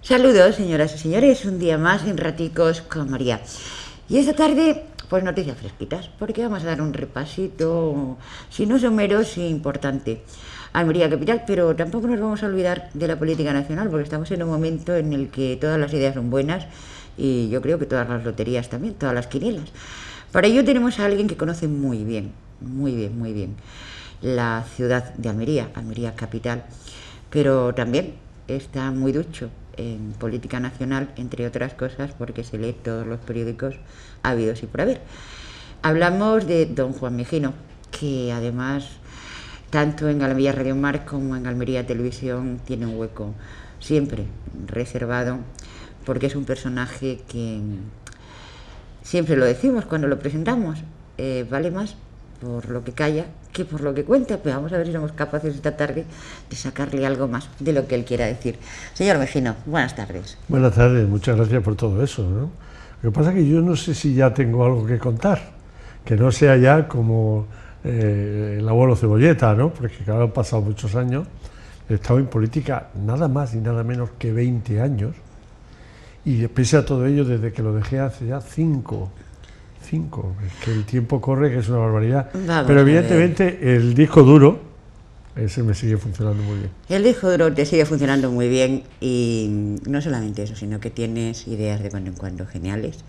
Saludos, señoras y señores, un día más en Raticos con María. Y esta tarde, pues noticias fresquitas, porque vamos a dar un repasito, si no somero, sí importante, a Almería capital, pero tampoco nos vamos a olvidar de la política nacional, porque estamos en un momento en el que todas las ideas son buenas y yo creo que todas las loterías también, todas las quinielas. Para ello tenemos a alguien que conoce muy bien la ciudad de Almería, Almería capital, pero también está muy ducho en política nacional, entre otras cosas, porque se lee todos los periódicos habidos y por haber. Hablamos de don Juan Mejino, que además, tanto en Almería Radio Mar como en Almería Televisión, tiene un hueco siempre reservado, porque es un personaje que, siempre lo decimos cuando lo presentamos, vale más por lo que calla que por lo que cuenta, pero vamos a ver si somos capaces esta tarde de sacarle algo más de lo que él quiera decir. Señor Mejino, buenas tardes. Buenas tardes, muchas gracias por todo eso, ¿no? Lo que pasa es que yo no sé si ya tengo algo que contar, que no sea ya como el abuelo Cebolleta, ¿no? Porque claro, han pasado muchos años, he estado en política nada más y nada menos que 20 años, y pese a todo ello, desde que lo dejé hace ya 5, es que el tiempo corre, que es una barbaridad. Pero evidentemente el disco duro, ese me sigue funcionando muy bien. El disco duro te sigue funcionando muy bien, y no solamente eso, sino que tienes ideas de cuando en cuando geniales.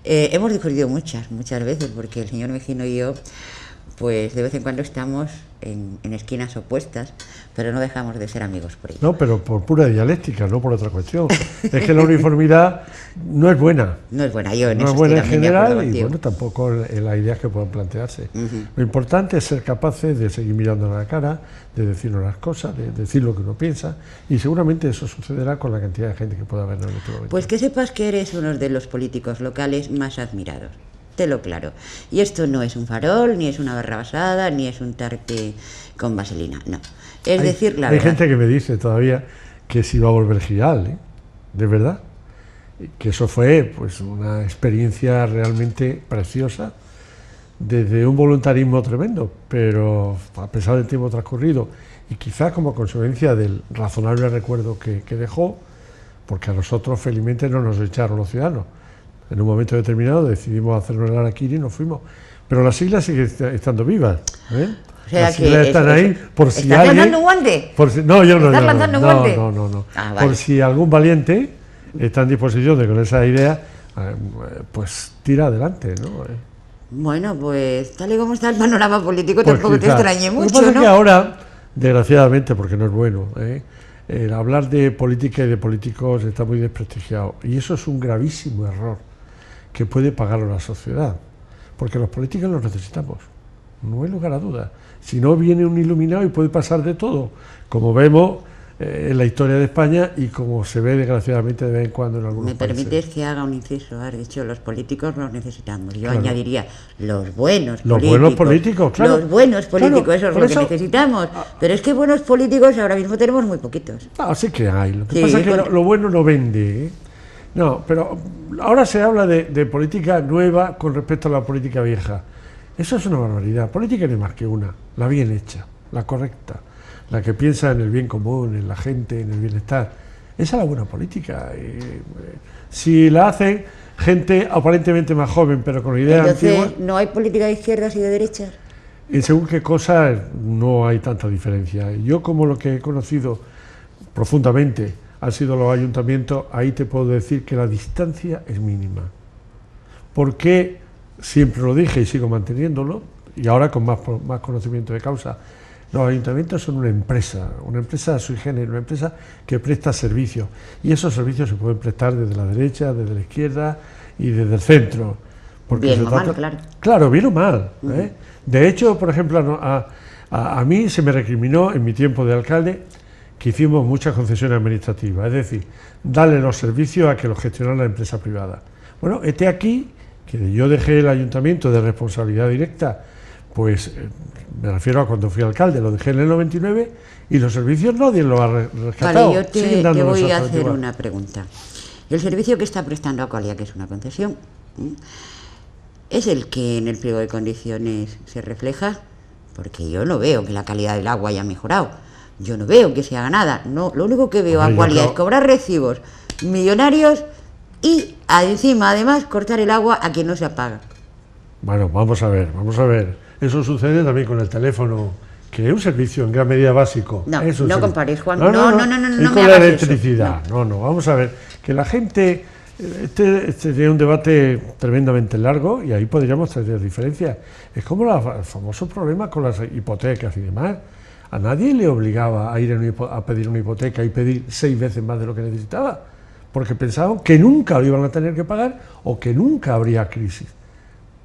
Hemos discutido muchas veces, porque el señor Mejino y yo, pues de vez en cuando estamos en esquinas opuestas, pero no dejamos de ser amigos por ello. No, pero por pura dialéctica, no por otra cuestión. Es que la uniformidad no es buena. No es buena, yo en no eso es buena en estoy también general, de acuerdo y bueno, tampoco en las ideas que puedan plantearse. Lo importante es ser capaces de seguir mirando a la cara, de decirnos las cosas, de decir lo que uno piensa, y seguramente eso sucederá con la cantidad de gente que pueda haber en este momento. Pues que sepas que eres uno de los políticos locales más admirados. Lo claro. Y esto no es un farol, ni es una barra basada, ni es un tarte con vaselina, no. Es decir, la verdad. Hay gente que me dice todavía que si va a volver Giral, ¿eh? De verdad. Que eso fue pues una experiencia realmente preciosa, desde un voluntarismo tremendo, pero a pesar del tiempo transcurrido, y quizás como consecuencia del razonable recuerdo que dejó, porque a nosotros felizmente no nos echaron los ciudadanos. En un momento determinado decidimos hacernos el harakiri y nos fuimos. Pero las siglas siguen estando vivas, ¿eh? O sea, las siglas están ahí por si ¿estás alguien... lanzando un guante? No, yo no. ¿Estás lanzando un guante? No. Ah, vale. Por si algún valiente está en disposición de con esa idea, pues tira adelante, ¿no? Bueno, pues tal y como está el panorama político, Pues tampoco quizás. te extrañe mucho, Lo que pasa ¿no? es que ahora, desgraciadamente, porque no es bueno, el hablar de política y de políticos está muy desprestigiado. Y eso es un gravísimo error que puede pagarlo la sociedad, porque los políticos los necesitamos, no hay lugar a dudas. Si no, viene un iluminado y puede pasar de todo, como vemos en la historia de España y como se ve desgraciadamente de vez en cuando en algunos países. ¿Me permites que haga un inciso? Has dicho, los políticos los necesitamos. Yo claro. añadiría, los buenos claro. Los buenos políticos, claro, eso es lo que necesitamos. Pero es que buenos políticos ahora mismo tenemos muy poquitos. No, sí que hay. Lo que pasa es que lo bueno no vende, ¿eh? No, pero ahora se habla de política nueva con respecto a la política vieja. Eso es una barbaridad. Política no es más que una, la bien hecha, la correcta, la que piensa en el bien común, en la gente, en el bienestar. Esa es la buena política. Si la hacen gente aparentemente más joven, pero con ideas antiguas... Entonces, ¿no hay política de izquierdas y de derechas? En según qué cosas no hay tanta diferencia. Yo, como lo que he conocido profundamente han sido los ayuntamientos, ahí te puedo decir que la distancia es mínima. Porque siempre lo dije y sigo manteniéndolo, y ahora con más conocimiento de causa, los ayuntamientos son una empresa sui generis, una empresa que presta servicios, y esos servicios se pueden prestar desde la derecha, desde la izquierda y desde el centro. Porque bien o mal, claro. Claro, bien o mal. De hecho, por ejemplo, a mí se me recriminó en mi tiempo de alcalde que hicimos muchas concesiones administrativas, es decir, darle los servicios a que los gestionara la empresa privada. Bueno, este aquí, que yo dejé el ayuntamiento de responsabilidad directa, pues me refiero a cuando fui alcalde, lo dejé en el 99 y los servicios nadie los ha rescatado. Vale, yo te voy a hacer una pregunta. El servicio que está prestando Aqualia, que es una concesión, es el que en el pliego de condiciones se refleja, porque yo no veo que la calidad del agua haya mejorado, yo no veo que se haga nada, no, lo único que veo Aqualia es cobrar recibos millonarios y encima además cortar el agua a quien no se apaga. Bueno, vamos a ver, eso sucede también con el teléfono, que es un servicio en gran medida básico. No, no compares, Juan, no me con la hagas electricidad, eso. No, vamos a ver, que la gente, este sería un debate tremendamente largo y ahí podríamos tener diferencias. Es como el famoso problema con las hipotecas y demás. A nadie le obligaba a ir a pedir una hipoteca y pedir 6 veces más de lo que necesitaba, porque pensaban que nunca lo iban a tener que pagar o que nunca habría crisis.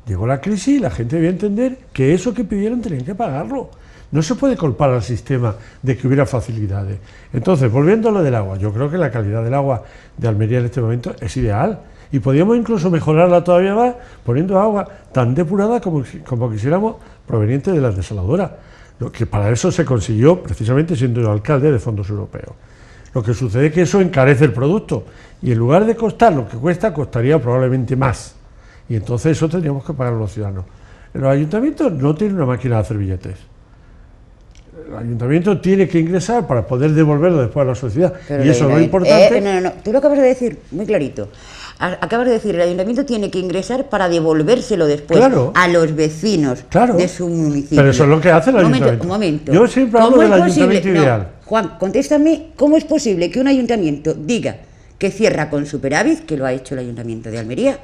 Llegó la crisis y la gente debió entender que eso que pidieron tenían que pagarlo. No se puede culpar al sistema de que hubiera facilidades. Entonces, volviendo a lo del agua, yo creo que la calidad del agua de Almería en este momento es ideal y podríamos incluso mejorarla todavía más poniendo agua tan depurada como quisiéramos, proveniente de las desaladoras. Lo que para eso se consiguió precisamente siendo yo alcalde de fondos europeos. Lo que sucede es que eso encarece el producto y en lugar de costar lo que cuesta, costaría probablemente más. Y entonces eso tendríamos que pagar los ciudadanos. Los ayuntamientos no tienen una máquina de hacer billetes. El ayuntamiento tiene que ingresar para poder devolverlo después a la sociedad. Pero y eso es lo importante. No, tú lo acabas de decir muy clarito. Acabas de decir, el ayuntamiento tiene que ingresar para devolvérselo después a los vecinos de su municipio. Pero eso es lo que hace el ayuntamiento. Un momento. Yo siempre hablo del ayuntamiento ideal. Juan, contéstame, ¿cómo es posible que un ayuntamiento diga que cierra con superávit, que lo ha hecho el ayuntamiento de Almería,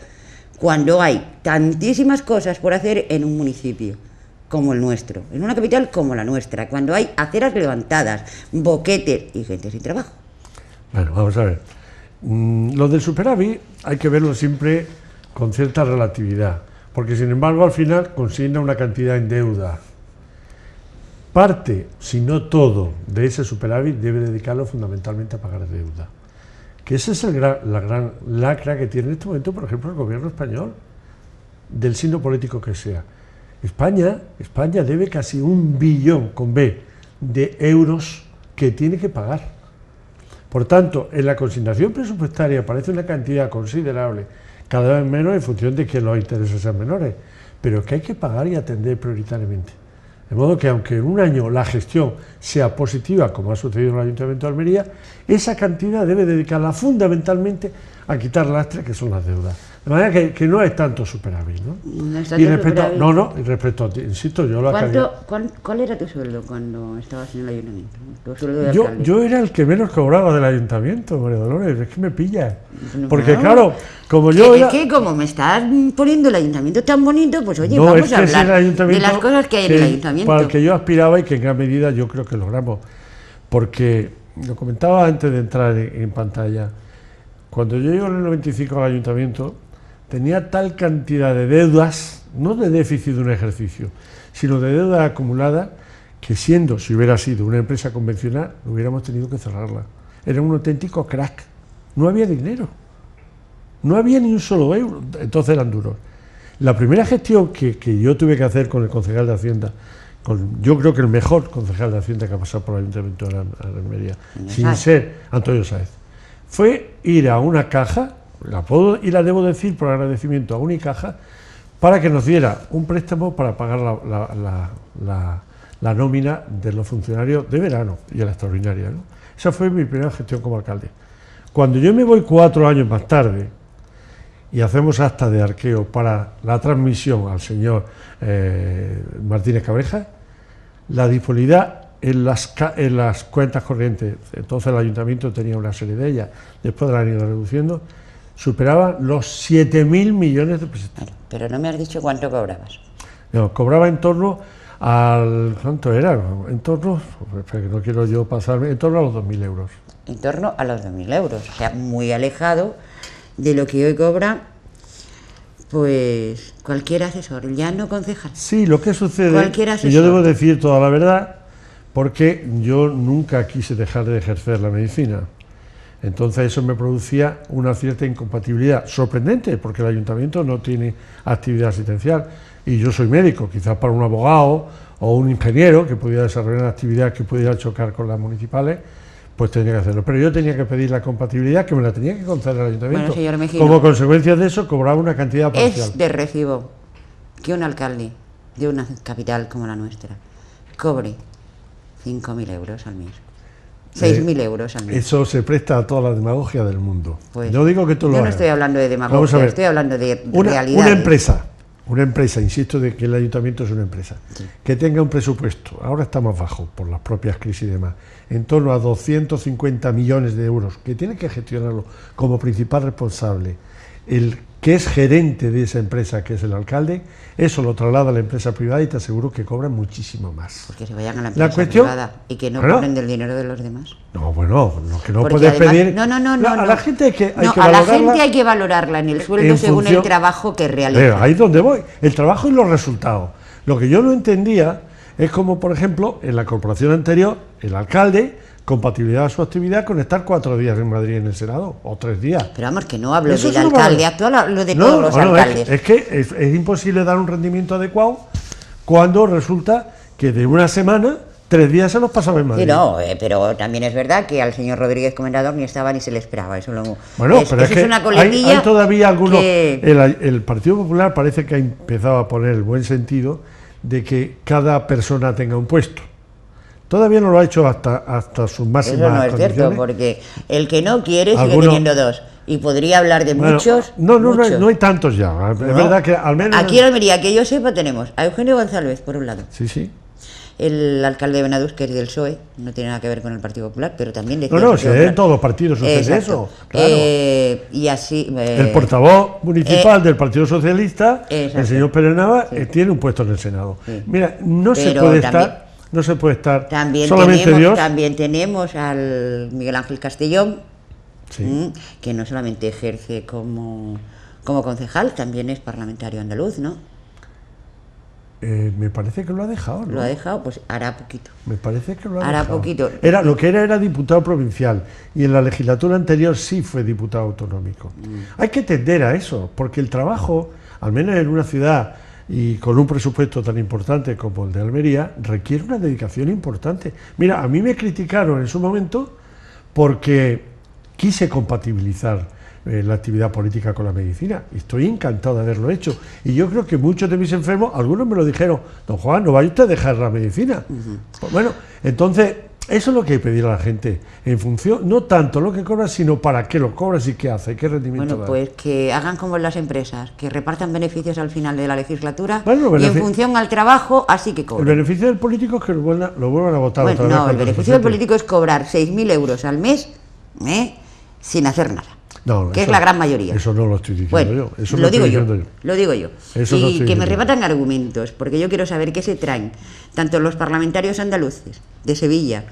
cuando hay tantísimas cosas por hacer en un municipio como el nuestro, en una capital como la nuestra, cuando hay aceras levantadas, boquetes y gente sin trabajo? Bueno, vamos a ver. Lo del superávit hay que verlo siempre con cierta relatividad, porque sin embargo al final consigna una cantidad en deuda. Parte, si no todo, de ese superávit debe dedicarlo fundamentalmente a pagar deuda. Que esa es la gran lacra que tiene en este momento, por ejemplo, el gobierno español, del signo político que sea. España debe casi 1 billón, con B, de euros que tiene que pagar. Por tanto, en la consignación presupuestaria aparece una cantidad considerable, cada vez menos en función de que los intereses sean menores, pero que hay que pagar y atender prioritariamente. De modo que aunque en un año la gestión sea positiva, como ha sucedido en el Ayuntamiento de Almería, esa cantidad debe dedicarla fundamentalmente a quitar lastres que son las deudas. De manera que no es tanto superávit, ¿no? No es tanto superávit. Y respecto a ti, insisto, yo lo acabé. ¿Cuál era tu sueldo cuando estabas en el ayuntamiento? ¿Tu sueldo de alcalde? Yo era el que menos cobraba del ayuntamiento, María Dolores, es que me pilla. Porque claro, como yo era... Es que como me estás poniendo el ayuntamiento tan bonito, pues oye, vamos a hablar de las cosas que hay en el ayuntamiento. Para el que yo aspiraba y que en gran medida yo creo que logramos. Porque, lo comentaba antes de entrar en pantalla, cuando yo llego en el 95 al ayuntamiento, tenía tal cantidad de deudas, no de déficit de un ejercicio, sino de deuda acumulada, que si hubiera sido una empresa convencional, hubiéramos tenido que cerrarla. Era un auténtico crack. No había dinero. No había ni un solo euro. Entonces eran duros. La primera gestión que yo tuve que hacer con el concejal de Hacienda, yo creo que el mejor concejal de Hacienda que ha pasado por el Ayuntamiento de Almería, sin ser Antonio Sáez, fue ir a una caja, la puedo y la debo decir por agradecimiento a Unicaja, para que nos diera un préstamo para pagar la nómina de los funcionarios de verano y a la extraordinaria, ¿no? Esa fue mi primera gestión como alcalde. Cuando yo me voy 4 años más tarde y hacemos acta de arqueo para la transmisión al señor Martínez Cabreja, la disponibilidad en las cuentas corrientes, entonces el ayuntamiento tenía una serie de ellas, después de la han ido reduciendo, superaba los 7.000 millones de pesetas. Pero no me has dicho cuánto cobrabas. No, cobraba en torno al... ¿Cuánto era? En torno, no quiero yo pasarme, en torno a los 2.000 euros. En torno a los 2.000 euros, o sea, muy alejado de lo que hoy cobra, pues, cualquier asesor, ya no concejal. Sí, lo que sucede, y yo debo decir toda la verdad, porque yo nunca quise dejar de ejercer la medicina. Entonces eso me producía una cierta incompatibilidad, sorprendente, porque el ayuntamiento no tiene actividad asistencial, y yo soy médico, quizás para un abogado o un ingeniero que pudiera desarrollar una actividad que pudiera chocar con las municipales, pues tenía que hacerlo. Pero yo tenía que pedir la compatibilidad, que me la tenía que conceder el ayuntamiento. Bueno, señor Mejino, como consecuencia de eso, cobraba una cantidad parcial. Es de recibo que un alcalde de una capital como la nuestra cobre 5.000 euros al mes, 6.000 euros al mes? Eso se presta a toda la demagogia del mundo. Pues, no digo que tú lo yo no hagas. estoy hablando de demagogia, estoy hablando de realidad. Una empresa, insisto de que el ayuntamiento es una empresa, Sí. que tenga un presupuesto, ahora está más bajo por las propias crisis y demás, en torno a 250 millones de euros, que tiene que gestionarlo como principal responsable, el que es gerente de esa empresa, que es el alcalde, eso lo traslada a la empresa privada y te aseguro que cobran muchísimo más. Porque se vayan a la empresa cuestión, privada y que no bueno, cobren del dinero de los demás. No, bueno, lo que no Porque puedes además, pedir... A la gente hay que a valorarla la gente hay que valorarla en el sueldo según el trabajo que realiza. Ahí es donde voy, el trabajo y los resultados. Lo que yo no entendía es como, por ejemplo, en la corporación anterior, el alcalde compatibilidad su actividad con estar 4 días en Madrid en el Senado, o 3 días. Pero vamos, que no hablo del alcalde actual, hablo de todos los alcaldes. Es que es imposible dar un rendimiento adecuado cuando resulta que de una semana 3 días se los pasaba en Madrid. Sí, no, pero también es verdad que al señor Rodríguez Comendador ni estaba ni se le esperaba. Eso bueno, pero es que una coletilla hay todavía algunos... que... El Partido Popular parece que ha empezado a poner el buen sentido de que cada persona tenga un puesto. Todavía no lo ha hecho hasta sus máximas Eso no es condiciones. cierto, porque el que no quiere sigue teniendo 2. Y podría hablar de muchos. No hay tantos ya. Es verdad que al menos... Aquí en Almería, que yo sepa, tenemos a Eugenio González, por un lado. Sí, sí. El alcalde de Benadús, que es del PSOE, no tiene nada que ver con el Partido Popular, pero también decía... No, si en todos los partidos sucede eso. Claro. Y así... el portavoz municipal del Partido Socialista, el señor Pérez Nava, tiene un puesto en el Senado. Sí. Mira, no se puede estar solamente Dios. También tenemos al Miguel Ángel Castellón, sí, que no solamente ejerce como concejal, también es parlamentario andaluz, ¿no? Me parece que lo ha dejado, ¿no? Lo ha dejado, pues hará poquito. Me parece que lo ha hará dejado. Poquito. Lo que era diputado provincial, y en la legislatura anterior sí fue diputado autonómico. Hay que tender a eso, porque el trabajo, al menos en una ciudad y con un presupuesto tan importante como el de Almería, requiere una dedicación importante. Mira, a mí me criticaron en su momento porque quise compatibilizar la actividad política con la medicina. Estoy encantado de haberlo hecho. Y yo creo que muchos de mis enfermos, algunos me lo dijeron: don Juan, no vaya usted a dejar la medicina. Pues bueno, entonces, eso es lo que hay que pedir a la gente, en función, no tanto lo que cobra, sino para qué lo cobras y qué hace, qué rendimiento da. Bueno, pues que hagan como en las empresas, que repartan beneficios al final de la legislatura, bueno, y en función al trabajo, así que cobran. El beneficio del político es que lo vuelvan a votar otra vez. No, el beneficio del político es cobrar 6.000 euros al mes sin hacer nada. No, que es la gran mayoría. Eso no lo estoy diciendo yo. Eso lo digo yo. Eso y que me rebatan argumentos, porque yo quiero saber qué se traen tanto los parlamentarios andaluces de Sevilla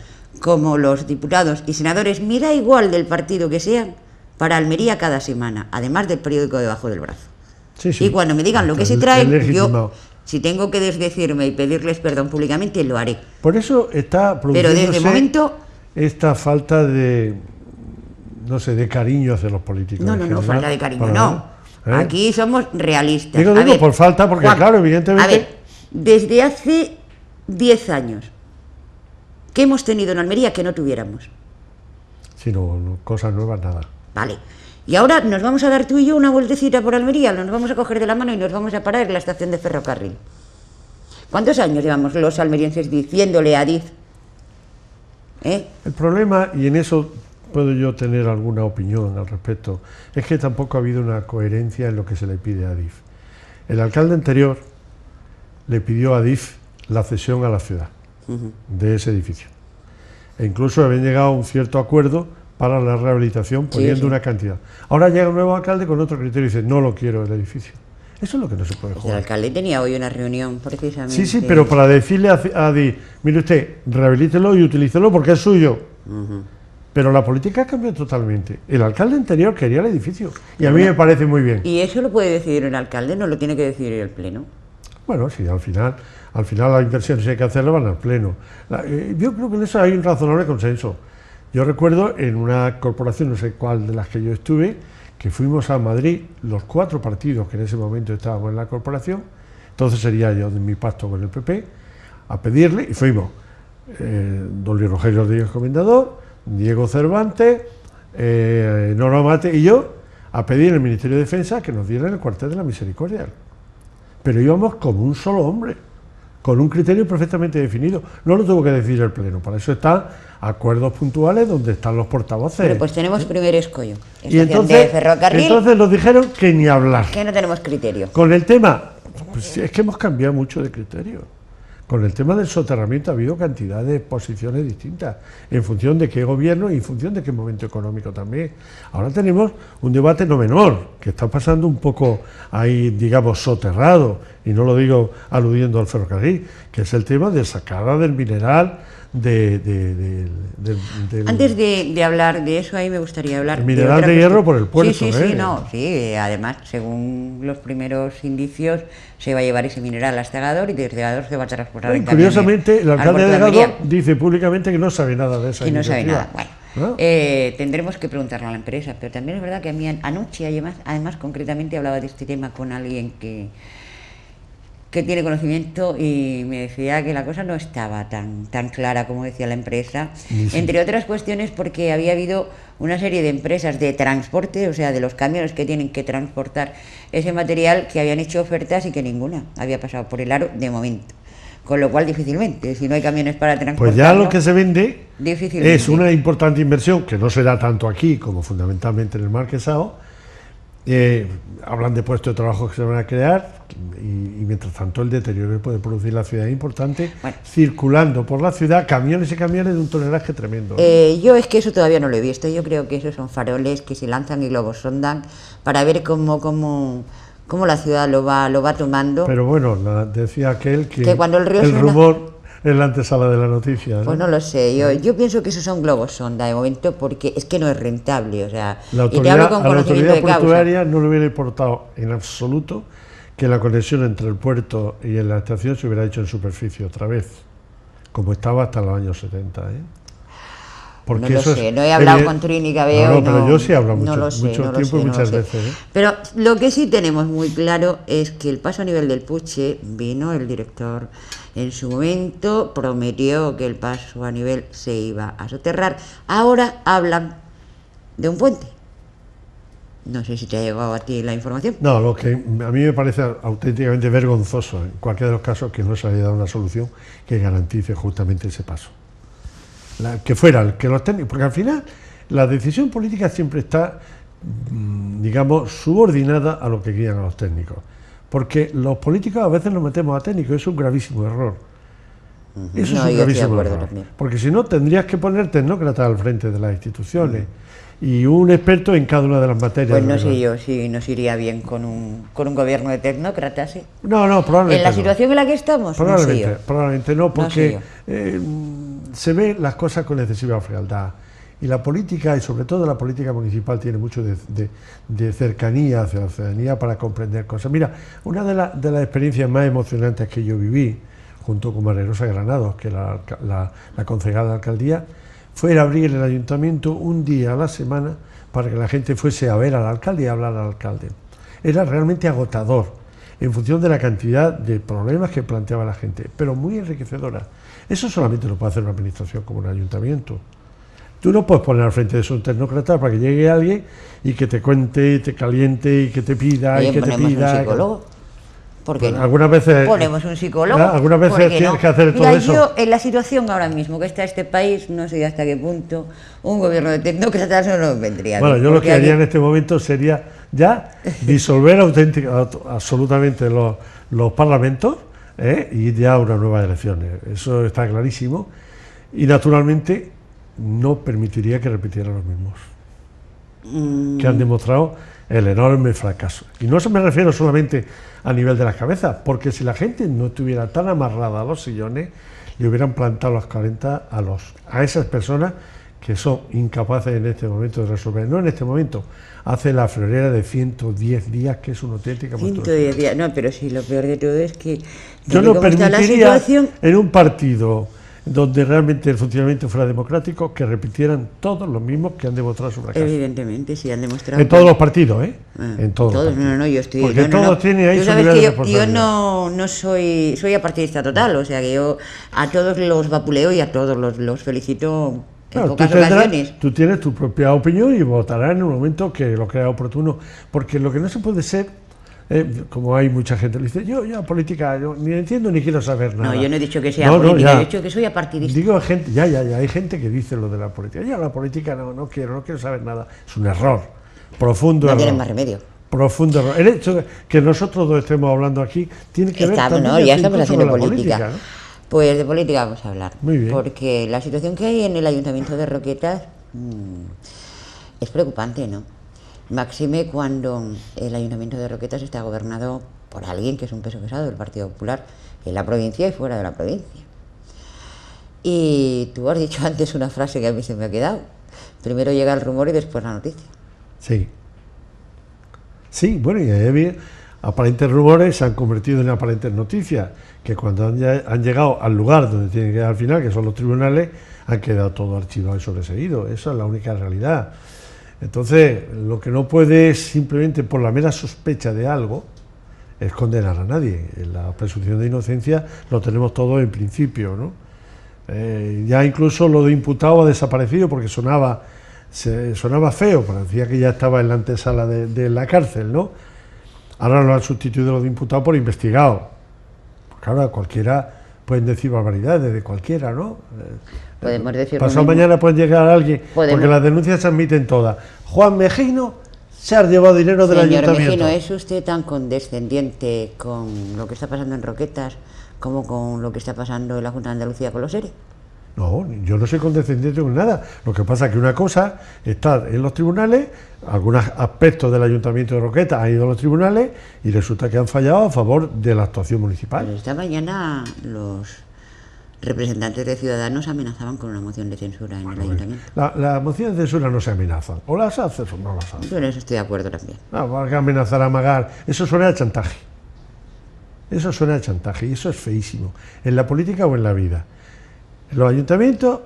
como los diputados y senadores, me da igual del partido que sean, para Almería cada semana, además del periódico debajo del brazo. Sí. Y cuando me digan lo que se traen, yo, si tengo que desdecirme y pedirles perdón públicamente, lo haré. Por eso está produciéndose pero desde momento esta falta de, no sé, de cariño hacia los políticos. No, falta de cariño, no. Aquí somos realistas. Digo por falta, porque Juan, claro, evidentemente... A ver, desde hace 10 años, ¿qué hemos tenido en Almería que no tuviéramos? Sí, no, cosas nuevas, nada. Vale. Y ahora nos vamos a dar tú y yo una vueltecita por Almería, nos vamos a coger de la mano y nos vamos a parar en la estación de ferrocarril. ¿Cuántos años llevamos los almerienses diciéndole a Adif? El problema, y en eso puedo yo tener alguna opinión al respecto, es que tampoco ha habido una coherencia en lo que se le pide a Adif. El alcalde anterior le pidió a Adif la cesión a la ciudad de ese edificio. E incluso habían llegado a un cierto acuerdo para la rehabilitación poniendo una cantidad. Ahora llega un nuevo alcalde con otro criterio y dice: no lo quiero el edificio. Eso es lo que no se puede jugar. El alcalde tenía hoy una reunión precisamente. Sí, pero para decirle a Adif: mire usted, rehabilítelo y utilícelo porque es suyo. Pero la política cambió totalmente. El alcalde anterior quería el edificio y a mí me parece muy bien. ¿Y eso lo puede decidir el alcalde? ¿No lo tiene que decidir el pleno? Bueno, sí, al final las inversiones hay que hacerlas van al pleno. Yo creo que en eso hay un razonable consenso. Yo recuerdo en una corporación, no sé cuál de las que yo estuve, que fuimos a Madrid, los 4 partidos que en ese momento estábamos en la corporación, entonces sería yo de mi pacto con el PP, a pedirle, y fuimos don Luis Rogelio Rodríguez Comendador, Diego Cervantes, Norma Mate y yo, a pedir en el Ministerio de Defensa que nos dieran el cuartel de la Misericordia. pero íbamos como un solo hombre, con un criterio perfectamente definido. No lo tuvo que decidir el Pleno, para eso están acuerdos puntuales donde están los portavoces. Pero pues tenemos primer escollo, Y estación de ferrocarril, entonces nos dijeron que ni hablar. que no tenemos criterio. Con el tema, pues es que hemos cambiado mucho de criterio. Con el tema del soterramiento ha habido cantidad de posiciones distintas, en función de qué gobierno y en función de qué momento económico también. Ahora tenemos un debate no menor, que está pasando un poco ahí, digamos, soterrado, y no lo digo aludiendo al ferrocarril, que es el tema de sacada del mineral, del Antes de hablar de eso, ahí me gustaría hablar el mineral de hierro por el puerto. Sí, además, según los primeros indicios, se va a llevar ese mineral hasta Gador y desde Gador se va a transportar en camiones. Curiosamente, el alcalde al de puerto Gador dice públicamente que no sabe nada de esa que no sabe iniciativa. nada. Bueno, ¿No? tendremos que preguntarle a la empresa, pero también es verdad que a mí anoche, además concretamente hablaba de este tema con alguien que tiene conocimiento y me decía que la cosa no estaba tan clara como decía la empresa, Sí. entre otras cuestiones porque había habido una serie de empresas de transporte, o sea, de los camiones que tienen que transportar ese material, que habían hecho ofertas y que ninguna había pasado por el aro de momento. Con lo cual, difícilmente, si no hay camiones para transportar. Pues ya lo que se vende difícilmente. es una importante inversión, que no se da tanto aquí como fundamentalmente en el Marquesado. Hablan de puestos de trabajo que se van a crear y mientras tanto el deterioro que puede producir la ciudad es importante, Bueno. circulando por la ciudad camiones y camiones de un tonelaje tremendo. Yo es que eso todavía no lo he visto, yo creo que esos son faroles que se lanzan y globos sondan para ver cómo la ciudad lo va tomando. Pero bueno, decía aquel que cuando el río suena, rumor es la antesala de la noticia, ¿no? Pues no lo sé, yo pienso que esos son globos sonda de momento porque es que no es rentable, o sea, La y te hablo con a la conocimiento autoridad de causa. portuaria no le hubiera importado en absoluto que la conexión entre el puerto y la estación se hubiera hecho en superficie otra vez, como estaba hasta los años 70, ¿eh? Porque no lo sé, no he hablado con Trini Cabello. No, pero yo sí he hablado mucho tiempo y muchas sé. veces. ¿Eh? Pero lo que sí tenemos muy claro es que el paso a nivel del Puche vino, el director en su momento prometió que el paso a nivel se iba a soterrar. Ahora hablan de un puente. No sé si te ha llegado a ti la información. No, lo que a mí me parece auténticamente vergonzoso, en cualquiera de los casos, que no se haya dado una solución que garantice justamente ese paso. Que fuera, que los técnicos, porque al final la decisión política siempre está, digamos, subordinada a lo que guían a los técnicos. Porque los políticos a veces nos metemos a técnicos, eso es un gravísimo error. Eso es un gravísimo error. También. Porque si no, tendrías que poner tecnócratas al frente de las instituciones y un experto en cada una de las materias. Pues no sé yo si nos iría bien con un gobierno de tecnócratas. ¿Sí? No, probablemente en la situación en la que estamos, probablemente no, porque se ven las cosas con excesiva frialdad. Y la política, y sobre todo la política municipal, tiene mucho de cercanía hacia la ciudadanía para comprender cosas. Mira, una de las experiencias más emocionantes que yo viví, junto con María Rosa Granados, que era la concejala de la alcaldía, fue ir a abrir el ayuntamiento un día a la semana para que la gente fuese a ver al alcalde y a hablar al alcalde. Era realmente agotador, en función de la cantidad de problemas que planteaba la gente, pero muy enriquecedora. Eso solamente lo puede hacer una administración como un ayuntamiento. Tú no puedes poner al frente de eso un tecnócrata para que llegue alguien y que te cuente, te caliente y que te pida. Oye, y que te pida. Un psicólogo. ¿Por qué no? Algunas veces ponemos un psicólogo. Algunas veces tienes que hacer todo eso. Yo, en la situación ahora mismo que está este país, no sé hasta qué punto un gobierno de tecnócratas no nos vendría bien. Bueno, yo lo que haría en este momento sería ya disolver absolutamente los parlamentos y ya unas nuevas elecciones. Eso está clarísimo. Y naturalmente no permitiría que repitieran los mismos, que han demostrado el enorme fracaso. Y no se me refiero solamente a nivel de las cabezas, porque si la gente no estuviera tan amarrada a los sillones, le hubieran plantado los 40 a esas personas que son incapaces en este momento de resolver. No en este momento, hace la friolera de 110 días, que es una auténtica monstruosidad. 110 días, no, pero sí, lo peor de todo es que yo no permitiría en un partido donde realmente el funcionamiento fuera democrático, que repitieran todos los mismos que han demostrado su fracaso. Evidentemente, sí, han demostrado. En todos los partidos, ¿eh? En todos. No, yo estoy... Porque todos tienen ahí su nivel de responsabilidad. Yo no soy apartidista total, o sea que yo a todos los vapuleo y a todos los felicito en pocas ocasiones. Tú tienes tu propia opinión y votarás en el momento que lo crea oportuno, porque lo que no se puede ser Como hay mucha gente que dice, yo política ni entiendo ni quiero saber nada. No, yo no he dicho que sea política, he dicho que soy apartidista. Digo, gente, ya, hay gente que dice lo de la política. Yo la política no quiero saber nada. Es un error, profundo error. No tienen más remedio. Profundo error. El hecho de que nosotros dos estemos hablando aquí tiene que ver también ya estamos haciendo política. ¿No? Pues de política vamos a hablar. Muy bien. Porque la situación que hay en el Ayuntamiento de Roquetas es preocupante, ¿no? Máxime cuando el Ayuntamiento de Roquetas está gobernado por alguien que es un peso pesado del Partido Popular en la provincia y fuera de la provincia. Y tú has dicho antes una frase que a mí se me ha quedado. Primero llega el rumor y después la noticia. Sí, bueno, y aparentes rumores se han convertido en aparentes noticias, que cuando han llegado al lugar donde tienen que llegar al final, que son los tribunales, han quedado todo archivado y sobreseído. Esa es la única realidad. Entonces, lo que no puede es simplemente por la mera sospecha de algo es condenar a nadie. La presunción de inocencia lo tenemos todos en principio, ¿no? Ya incluso lo de imputado ha desaparecido porque sonaba feo, parecía que ya estaba en la antesala de la cárcel, ¿no? Ahora lo han sustituido lo de imputado por investigado. Porque ahora cualquiera pueden decir barbaridades de cualquiera, ¿no? Podemos decir pasado mañana puede llegar alguien, porque las denuncias se admiten todas. Juan Mejino se ha llevado dinero del ayuntamiento. Señor Mejino, ¿es usted tan condescendiente con lo que está pasando en Roquetas como con lo que está pasando en la Junta de Andalucía con los ERE? No, yo no soy condescendiente con nada. Lo que pasa es que una cosa está en los tribunales, algunos aspectos del Ayuntamiento de Roquetas han ido a los tribunales y resulta que han fallado a favor de la actuación municipal. Pero esta mañana los representantes de Ciudadanos amenazaban con una moción de censura en el Ayuntamiento. La moción de censura no se amenazan. O las haces o no las haces. Yo en eso estoy de acuerdo también. Para que amenazar, amagar. Eso suena a chantaje. Eso suena a chantaje y eso es feísimo. En la política o en la vida. En los ayuntamientos,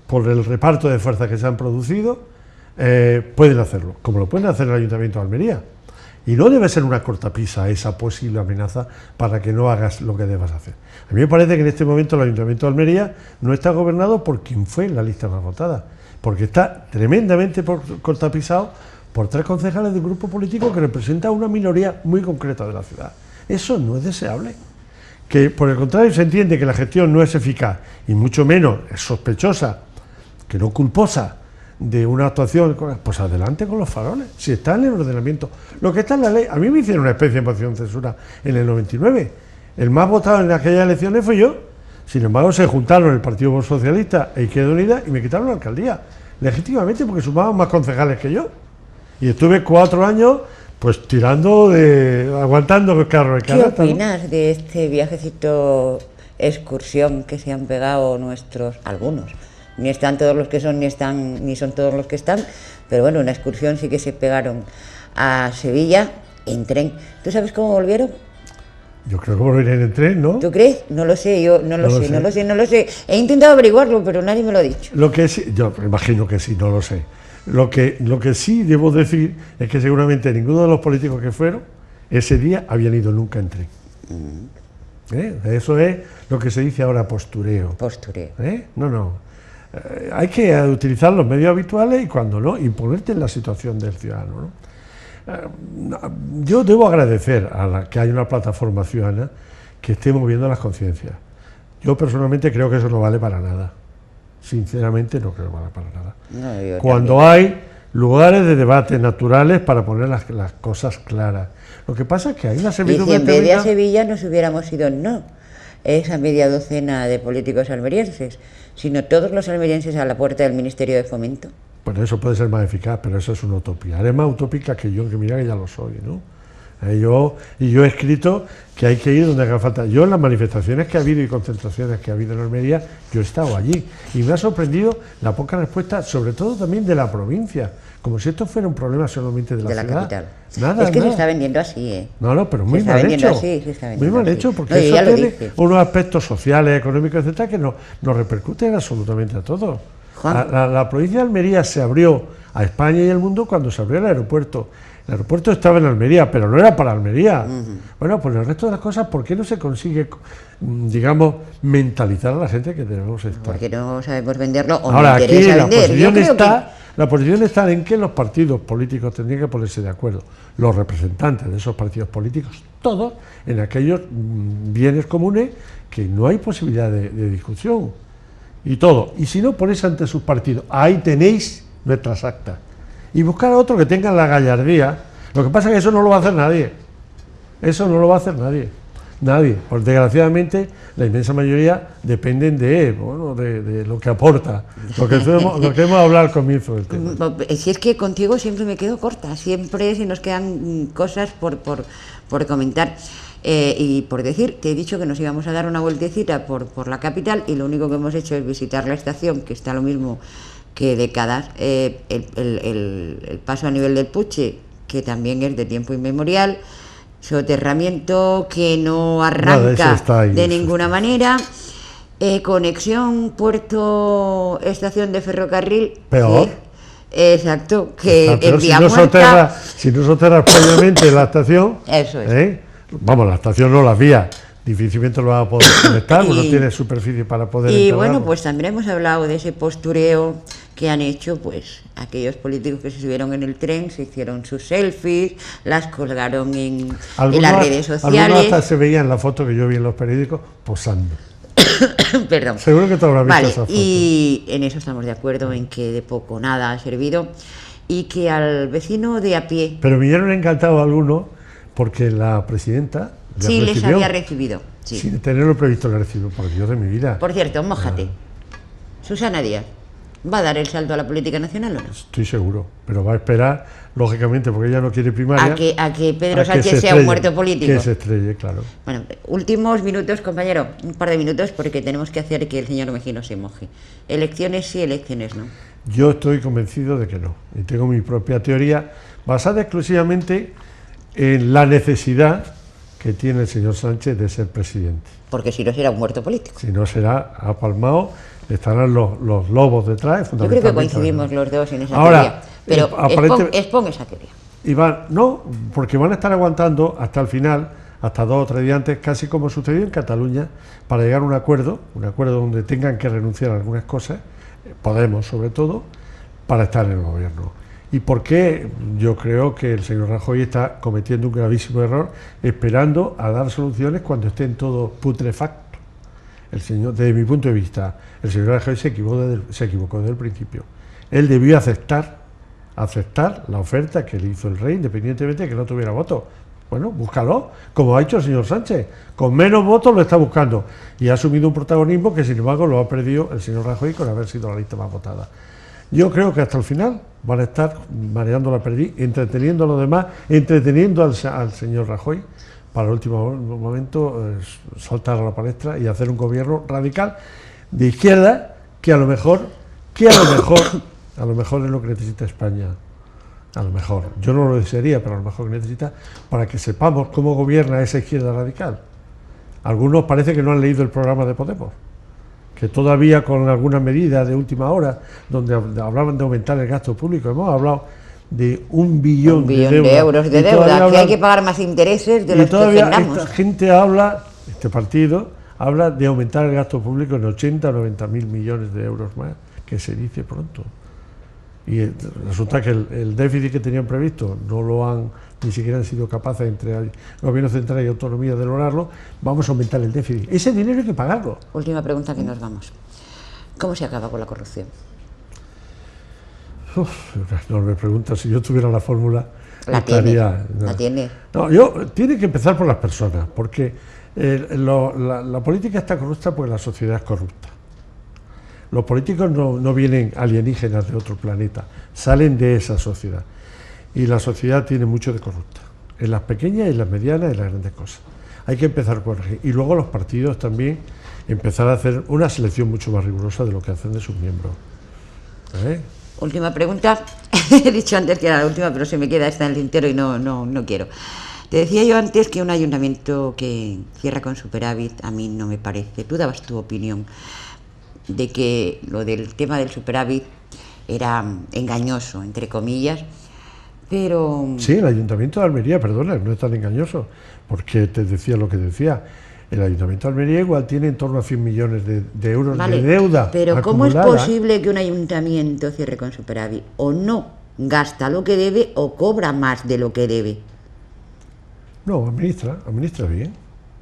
por el reparto de fuerzas que se han producido, pueden hacerlo, como lo pueden hacer el Ayuntamiento de Almería. Y no debe ser una cortapisa esa posible amenaza para que no hagas lo que debas hacer. A mí me parece que en este momento el Ayuntamiento de Almería no está gobernado por quien fue en la lista más votada, porque está tremendamente cortapisado por 3 concejales de un grupo político que representa una minoría muy concreta de la ciudad. Eso no es deseable. Que por el contrario se entiende que la gestión no es eficaz y mucho menos es sospechosa, que no culposa de una actuación, pues adelante con los faroles, si está en el ordenamiento. Lo que está en la ley, a mí me hicieron una especie de moción de censura en el 99, el más votado en aquellas elecciones fue yo, sin embargo se juntaron el Partido Socialista e Izquierda Unida y me quitaron la alcaldía, legítimamente porque sumaban más concejales que yo, y estuve 4 años pues aguantando el carro de carreta. ¿Qué opinas de este viajecito excursión que se han pegado algunos? Ni están todos los que son, ni son todos los que están, pero bueno, una excursión sí que se pegaron a Sevilla en tren. ¿Tú sabes cómo volvieron? Yo creo que volverán en tren, ¿no? ¿Tú crees? No lo sé, yo no lo sé. He intentado averiguarlo, pero nadie me lo ha dicho. Lo que sí, yo imagino que sí, no lo sé. Lo que sí debo decir es que seguramente ninguno de los políticos que fueron ese día habían ido nunca en tren. Eso es lo que se dice ahora postureo. Postureo. No. Hay que utilizar los medios habituales y cuando no, y ponerte en la situación del ciudadano, ¿no? Yo debo agradecer que haya una plataforma ciudadana que esté moviendo las conciencias. Yo personalmente creo que eso no vale para nada. Sinceramente no creo que valga para nada. No, cuando hay lugares de debate naturales para poner las cosas claras. Lo que pasa es que hay una servidumbre. En vez de a Sevilla nos hubiéramos ido, no, esa media docena de políticos almerienses, sino todos los almerienses a la puerta del Ministerio de Fomento. Bueno, eso puede ser más eficaz, pero eso es una utopía. Es más utópica que yo, que mira que ya lo soy, ¿no? Yo he escrito que hay que ir donde haga falta. Yo en las manifestaciones que ha habido y concentraciones que ha habido en Almería, yo he estado allí y me ha sorprendido la poca respuesta, sobre todo también de la provincia, como si esto fuera un problema solamente de la ciudad. Capital. Nada, es que se está vendiendo así, ¿eh? No, pero muy mal hecho. Muy mal hecho, porque eso tiene unos aspectos sociales, económicos, etcétera, que nos repercuten absolutamente a todos. La provincia de Almería se abrió a España y al mundo cuando se abrió el aeropuerto. El aeropuerto estaba en Almería, pero no era para Almería. Bueno, pues el resto de las cosas, ¿por qué no se consigue, digamos, mentalizar a la gente que debemos estar? Porque no sabemos venderlo o Ahora, no aquí interesa vender. la posición está en que los partidos políticos tendrían que ponerse de acuerdo, los representantes de esos partidos políticos, todos, en aquellos bienes comunes que no hay posibilidad de discusión. Y todo. Y si no, ponéis ante sus partidos. Ahí tenéis nuestras actas. Y buscar a otro que tenga la gallardía. Lo que pasa es que eso no lo va a hacer nadie. Eso no lo va a hacer nadie. Nadie. Porque desgraciadamente la inmensa mayoría dependen de lo que aporta. Lo que hemos hablado al comienzo del tema. Si es que contigo siempre me quedo corta. Siempre se nos quedan cosas por comentar. Y por decir, te he dicho que nos íbamos a dar una vueltecita por la capital y lo único que hemos hecho es visitar la estación, que está lo mismo que décadas, el paso a nivel del Puche, que también es de tiempo inmemorial, soterramiento que no arranca de ninguna manera, conexión puerto-estación de ferrocarril. Peor. Exacto, que en si no soterras previamente la estación, eso es. Vamos, la estación no, las vías, difícilmente lo va a poder conectar, no tiene superficie para poder Y enterrarlo. bueno, pues también hemos hablado de ese postureo que han hecho pues aquellos políticos que se subieron en el tren, se hicieron sus selfies, las colgaron en las redes sociales. Algunos hasta se veían en la foto que yo vi en los periódicos posando. Perdón. Seguro que tú habrás visto esa foto. Y en eso estamos de acuerdo, en que de poco o nada ha servido y que al vecino de a pie... Pero vinieron encantados algunos porque la presidenta les había recibido. Sí. Sin tenerlo previsto, le recibió, por Dios de mi vida. Por cierto, mójate. Susana Díaz, ¿va a dar el salto a la política nacional o no? Estoy seguro, pero va a esperar, lógicamente, porque ella no quiere primaria. A que Pedro Sánchez sea un muerto político. Que se estrelle, claro. Bueno, últimos minutos, compañero, un par de minutos, porque tenemos que hacer que el señor Mejino se moje. Elecciones sí, elecciones no. Yo estoy convencido de que no, y tengo mi propia teoría, basada exclusivamente en la necesidad que tiene el señor Sánchez de ser presidente. Porque si no será un muerto político. Si no será apalmado, estarán los lobos detrás. Yo creo que coincidimos los dos en esa teoría. Pero expon esa teoría. No, porque van a estar aguantando hasta el final, hasta 2 o 3 días antes, casi como sucedió en Cataluña, para llegar a un acuerdo donde tengan que renunciar a algunas cosas, Podemos sobre todo, para estar en el gobierno. ¿Y por qué? Yo creo que el señor Rajoy está cometiendo un gravísimo error, esperando a dar soluciones cuando estén todos putrefactos. Desde mi punto de vista, el señor Rajoy se equivocó desde el principio. Él debió aceptar la oferta que le hizo el rey, independientemente de que no tuviera votos. Bueno, búscalo, como ha hecho el señor Sánchez. Con menos votos lo está buscando. Y ha asumido un protagonismo que, sin embargo, lo ha perdido el señor Rajoy con haber sido la lista más votada. Yo creo que hasta el final van a estar mareando la perdiz, entreteniendo a los demás, entreteniendo al señor Rajoy, para el último momento saltar a la palestra y hacer un gobierno radical de izquierda que a lo mejor es lo que necesita España. A lo mejor, yo no lo desearía, pero a lo mejor que necesita para que sepamos cómo gobierna esa izquierda radical. Algunos parece que no han leído el programa de Podemos, que todavía con algunas medidas de última hora, donde hablaban de aumentar el gasto público, hemos hablado de 1 billón de euros de deuda, que hay que pagar más intereses de los que generamos. Esta gente este partido habla de aumentar el gasto público en 80 o 90 mil millones de euros más, que se dice pronto. Y resulta que el déficit que tenían previsto ni siquiera han sido capaces entre el gobierno central y autonomía de lograrlo. Vamos a aumentar el déficit. Ese dinero hay que pagarlo. Última pregunta que nos vamos. ¿Cómo se acaba con la corrupción? Una enorme pregunta. Si yo tuviera la fórmula, la tiene. No, tiene que empezar por las personas, porque la política está corrupta porque la sociedad es corrupta. Los políticos no vienen alienígenas de otro planeta, salen de esa sociedad. Y la sociedad tiene mucho de corrupta, en las pequeñas, en las medianas y en las grandes cosas. Hay que empezar por aquí. Y luego los partidos también empezar a hacer una selección mucho más rigurosa de lo que hacen de sus miembros. Última pregunta. He dicho antes que era la última, pero se me queda esta en el tintero y no quiero. Te decía yo antes que un ayuntamiento que cierra con superávit a mí no me parece. Tú dabas tu opinión de que lo del tema del superávit era engañoso, entre comillas, Pero... Sí, el Ayuntamiento de Almería, perdona, no es tan engañoso, porque te decía lo que decía. El Ayuntamiento de Almería igual tiene en torno a 100 millones de euros Vale, de deuda pero ¿cómo es acumulada. posible que un ayuntamiento cierre con superávit? O no gasta lo que debe o cobra más de lo que debe. No, administra bien.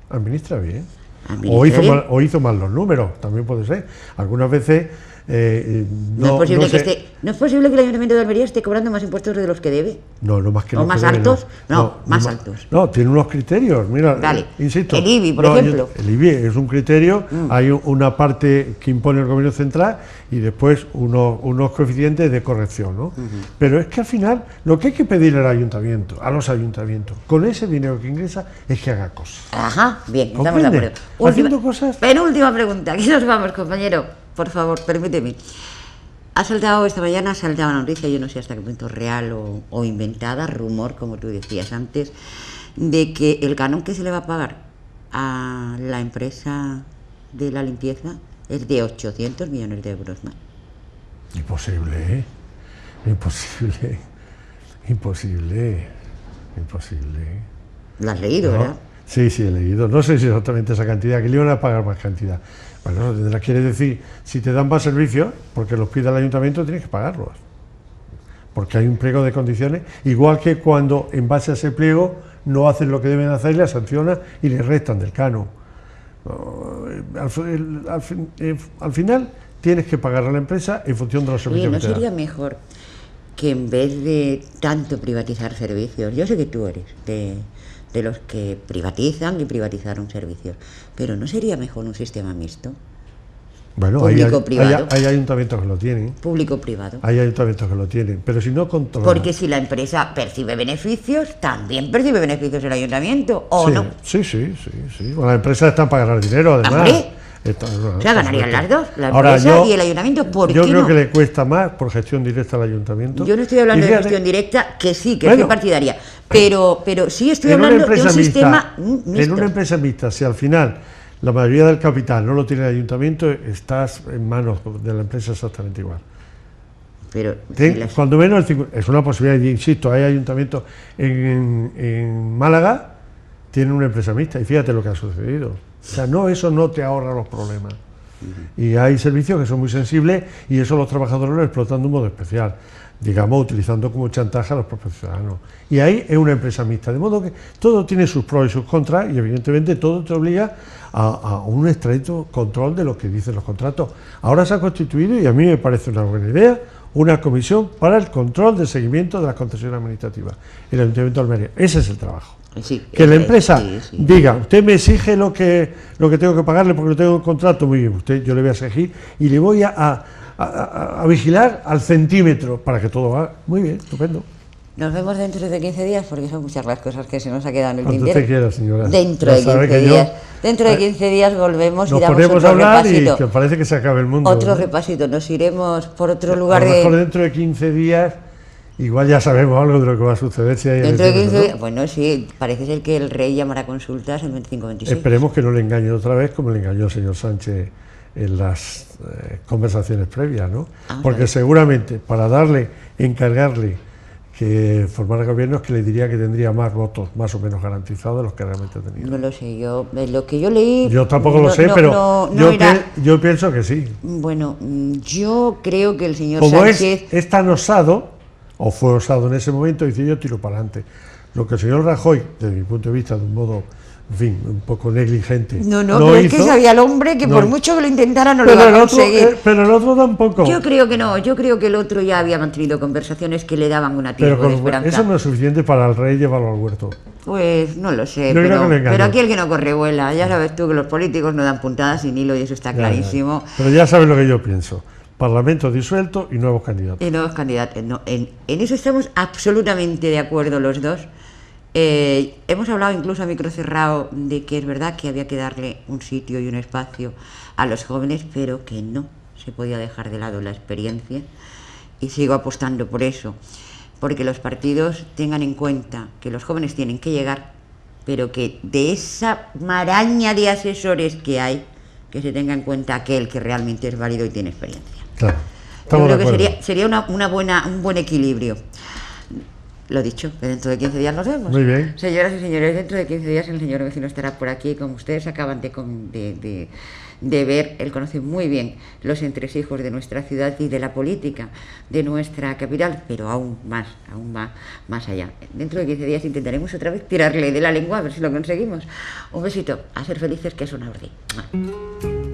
Administra bien. ¿Administra bien? O hizo mal los números, también puede ser. Algunas veces No es posible no que sé- no es posible que el Ayuntamiento de Almería esté cobrando más impuestos de los que debe. No, no más que ¿O los más que debe, altos? no. No, más altos. No, tiene unos criterios, mira, Vale. insisto. El IBI, por no, ejemplo. El IBI es un criterio, hay una parte que impone el gobierno central y después unos coeficientes de corrección, ¿no? Pero es que al final lo que hay que pedirle al ayuntamiento, a los ayuntamientos, con ese dinero que ingresa, es que haga cosas. Ajá, bien, estamos de ¿Comprende? acuerdo. Haciendo cosas. Penúltima pregunta, aquí nos vamos, compañero. Por favor, permíteme. Esta mañana ha saltado una noticia, yo no sé hasta qué punto real o inventada, rumor, como tú decías antes, de que el canon que se le va a pagar a la empresa de la limpieza es de 800 millones de euros más. Imposible, ¿eh? Imposible. Imposible. Lo has leído, ¿No? ¿verdad? Sí, he leído. No sé si exactamente esa cantidad, que le iban a pagar más cantidad. Bueno, tendrás quiere decir, si te dan más servicios, porque los pide el ayuntamiento, tienes que pagarlos. Porque hay un pliego de condiciones, igual que cuando en base a ese pliego no hacen lo que deben hacer, les sancionan y les restan del canon. Al final tienes que pagar a la empresa en función de los Oye, servicios ¿no que te dan. sería mejor que en vez de tanto privatizar servicios, yo sé que tú eres de los que privatizan y privatizaron servicios, pero ¿no sería mejor un sistema mixto? Bueno, Público-privado. hay ayuntamientos que lo tienen. Público-privado. Hay ayuntamientos que lo tienen, pero si no controlan. Porque si la empresa percibe beneficios, también percibe beneficios el ayuntamiento, ¿o sí, no? Sí. Bueno, las empresas están para ganar dinero, además. ¡Hombre! No, O sea, ganarían las dos, la Ahora, empresa y el ayuntamiento. ¿Por yo qué creo no? que le cuesta más por gestión directa al ayuntamiento. Yo no estoy hablando Y de fíjate, gestión directa, que sí, que Bueno, soy partidaria, pero sí estoy en una hablando de un empresa sistema mixta, mixto. en una empresa mixta, si al final la mayoría del capital no lo tiene el ayuntamiento, estás en manos de la empresa exactamente igual. Pero si las- Cuando menos es una posibilidad, y insisto, hay ayuntamientos en Málaga, tienen una empresa mixta, y fíjate lo que ha sucedido. O sea, eso no te ahorra los problemas. Y hay servicios que son muy sensibles y eso los trabajadores lo explotan de un modo especial, digamos, utilizando como chantaje a los propios ciudadanos. Y ahí es una empresa mixta, de modo que todo tiene sus pros y sus contras y evidentemente todo te obliga a un estricto control de lo que dicen los contratos. Ahora se ha constituido, y a mí me parece una buena idea, una comisión para el control del seguimiento de las concesiones administrativas, el Ayuntamiento de Almería. Ese es el trabajo. Sí, Que la sí, empresa sí. diga, usted me exige lo que tengo que pagarle porque no tengo un contrato, muy bien, yo le voy a exigir y le voy a vigilar al centímetro para que todo va muy bien, estupendo. Nos vemos dentro de 15 días porque son muchas las cosas que se nos ha quedado en el Cuando tintero. usted quiera, señora. Dentro Ya de sabe 15 que yo- días. Dentro de 15 días volvemos y Nos damos ponemos otro a hablar repasito. y que parece que se acabe el mundo. Otro ¿no? repasito. Nos iremos por otro A lugar lo mejor de... dentro de 15 días, igual ya sabemos algo de lo que va a suceder. Si hay Dentro de 15 elecciones, días... ¿no? Bueno, sí, parece ser que el rey llamará consultas el 25-26. Esperemos que no le engañen otra vez como le engañó el señor Sánchez en las conversaciones previas, ¿no? Porque ver. seguramente para encargarle que formara gobierno es que le diría que tendría más votos más o menos garantizados de los que realmente ha tenido. No lo sé, lo que yo leí... Yo tampoco lo no- sé, no- pero no- no yo, era- yo pienso que sí. Bueno, yo creo que el señor Como Sánchez... es tan osado, o fue osado en ese momento, dice yo tiro para adelante. Lo que el señor Rajoy, desde mi punto de vista, de un modo, en fin, un poco negligente, No, pero es que hizo, sabía el hombre que no- por mucho que lo intentara no lo pero iba a el otro, conseguir. pero el otro tampoco. Yo creo que no, yo creo que el otro ya había mantenido conversaciones que le daban un atisbo Pero de esperanza. eso no es suficiente para el rey llevarlo al huerto. Pues no lo sé, Yo creo que le engañó. pero aquí el que no corre vuela. Ya sabes tú que los políticos no dan puntadas sin hilo y eso está Ya, clarísimo. ya. Pero ya sabes lo que yo pienso. Parlamento disuelto y nuevos candidatos. Y nuevos candidatos. No, en eso estamos absolutamente de acuerdo los dos. Hemos hablado incluso a micro cerrado de que es verdad que había que darle un sitio y un espacio a los jóvenes, pero que no se podía dejar de lado la experiencia, y sigo apostando por eso, porque los partidos tengan en cuenta que los jóvenes tienen que llegar, pero que de esa maraña de asesores que hay, que se tenga en cuenta aquel que realmente es válido y tiene experiencia. Claro. Yo Estamos creo de que acuerdo. sería un buen equilibrio. Lo dicho, que dentro de 15 días nos vemos. Muy bien. Señoras y señores, dentro de 15 días el señor vecino estará por aquí. Como ustedes acaban de ver, él conoce muy bien los entresijos de nuestra ciudad y de la política de nuestra capital, pero aún más allá. Dentro de 15 días intentaremos otra vez tirarle de la lengua a ver si lo conseguimos. Un besito, a ser felices, que es una orden.